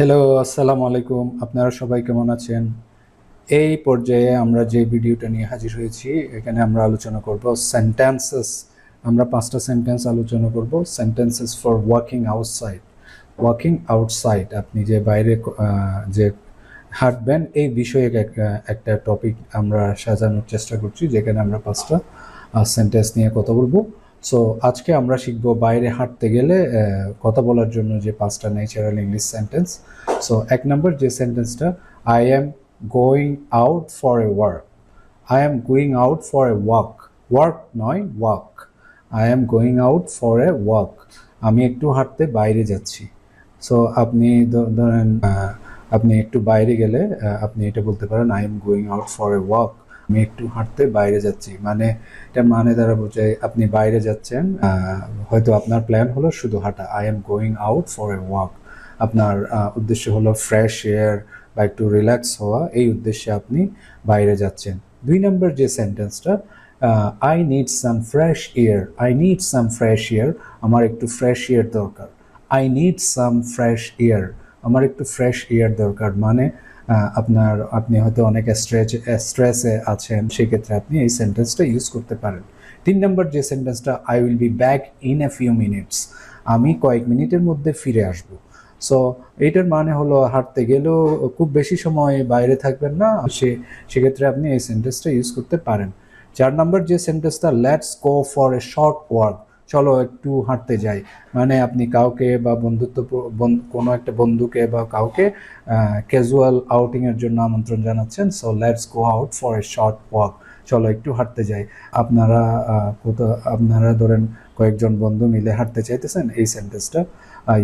Hello, আসসালামু আলাইকুম। আপনারা সবাই কেমন আছেন? এই পর্যায়ে আমরা যে ভিডিওটা নিয়ে হাজির হয়েছি, এখানে আমরা আলোচনা করব সেন্টেন্সেস। আমরা 5টা সেন্টেন্স আলোচনা করব। Sentences for walking outside. Walking outside, আপনি যে বাইরে যে হাঁটবেন, এই বিষয়ে একটা টপিক আমরা সাজানোর চেষ্টা করছি, যেখানে আমরা 5টা সেন্টেন্স নিয়ে কথা বলবো। সো আজকে আমরা শিখব বাইরে হাঁটতে গেলে কথা বলার জন্য যে 5টা ন্যাচারাল ইংলিশ সেন্টেন্স। সো 1 নম্বর যে সেন্টেন্সটা, I am going out for a work. I am going out for a walk. Work নয়, walk. I am going out for a walk. আমি একটু হাঁটতে বাইরে যাচ্ছি। সো আপনি ধরেন আপনি একটু বাইরে গেলে আপনি এটা বলতে পারেন, I am going out for a walk. আমি একটু হাঁটতে বাইরে যাচ্ছি। মানে এটা মানে দ্বারা বোঝায় আপনি বাইরে যাচ্ছেন, হয়তো আপনার প্ল্যান হলো শুধু হাঁটা। I am going out for a walk. আপনার উদ্দেশ্য হলো ফ্রেশ এয়ার বা একটু রিল্যাক্স হওয়া, এই উদ্দেশ্যে আপনি বাইরে যাচ্ছেন। 2 নম্বর যে সেন্টেন্সটা, I need some fresh air. I need some fresh air. আমার একটু ফ্রেশ এয়ার দরকার। I need some fresh air. আমার একটু ফ্রেশ এয়ার দরকার। মানে আপনি হয়তো অনেক স্ট্রেসে আছেন, সেক্ষেত্রে আপনি এই সেন্টেন্সটা ইউজ করতে পারেন। 3 নম্বর যে সেন্টেন্সটা, I will be back in a few minutes. আমি কয়েক মিনিটের মধ্যে ফিরে আসব। সো এইটার মানে হলো হাঁটতে গেলেও খুব বেশি সময় বাইরে থাকবেন না, সেক্ষেত্রে আপনি এই সেন্টেন্সটা ইউজ করতে পারেন। 4 নম্বর যে সেন্টেন্সটা, let's go for a short walk. চলো একটু হাঁটতে যাই। মানে আপনি কাউকে বা কোনো একটা বন্ধুকে বা কাউকে ক্যাজুয়াল আউটিংয়ের জন্য আমন্ত্রণ জানাচ্ছেন। So let's go out for a short walk. চলো একটু হাঁটতে যাই। আপনারা ধরেন কয়েকজন বন্ধু মিলে হাঁটতে চাইতেছেন, এই সেন্টেন্সটা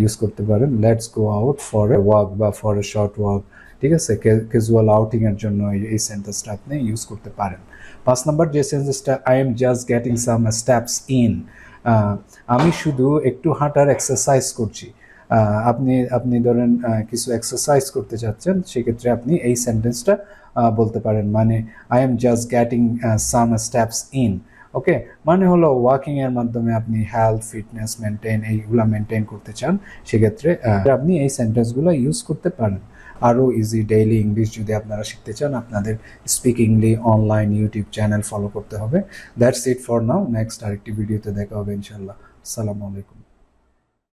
ইউজ করতে পারেন, let's go out for a walk বা ফর এ শর্ট ওয়াক। ঠিক আছে, ক্যাজুয়াল আউটিংয়ের জন্য এই সেন্টেন্সটা আপনি ইউজ করতে পারেন। 5 নম্বর যে সেন্টেন্সটা, I am just getting some steps in. আমি শুধু একটু হাঁটার এক্সারসাইজ করছি। আপনি ধরেন কিছু এক্সারসাইজ করতে চাচ্ছেন, সেক্ষেত্রে আপনি এই সেন্টেন্সটা বলতে পারেন। মানে I am just getting some steps in. Okay, মানে হলো ওয়াকিং এর মাধ্যমে আপনি হেলথ ফিটনেস এইগুলা মেনটেন করতে চান, সেক্ষেত্রে আপনি এই সেন্টেন্সগুলো ইউজ করতে পারেন। আরও ইজি ডেইলি ইংলিশ যদি আপনারা শিখতে চান, আপনাদের স্পিকিংলি অনলাইন ইউটিউব চ্যানেল ফলো করতে হবে। That's it for now. Next আরেকটি ভিডিওতে দেখা হবে ইনশাল্লাহ। আসসালামু আলাইকুম।